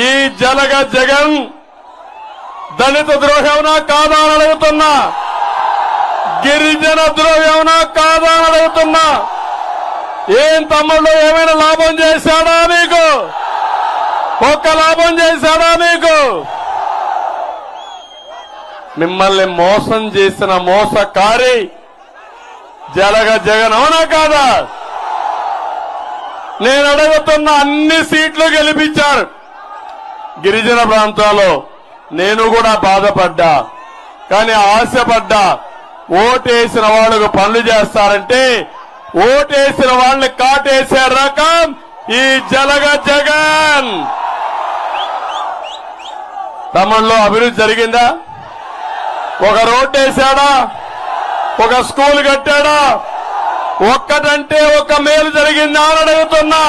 ఈ జగన్ దళిత ద్రోహేమనా కాదా అని అడుగుతున్నా, గిరిజన ద్రోహేమనా కాదా అని అడుగుతున్నా. ఏం తమ్ముళ్ళు ఏమైనా లాభం చేశాడా మీకు? ఒక్క లాభం చేశాడా మీకు? మిమ్మల్ని మోసం చేసిన మోసకారి జగన్ అవునా కాదా? నేను అడుగుతున్న అన్ని సీట్లు గెలిపించారు గిరిజన ప్రాంతాల్లో. నేను కూడా బాధపడ్డా, కానీ ఆశపడ్డా. ఓటేసిన వాళ్ళకు పనులు చేస్తారంటే ఓటేసిన వాళ్ళని కాటేసే రకం ఈ జగన్. తమలో అభివృద్ధి జరిగిందా? ఒక రోడ్డు వేశాడా? ఒక స్కూల్ కట్టాడా? ఒక్కటంటే ఒక మేలు జరిగిందా అని అడుగుతున్నా.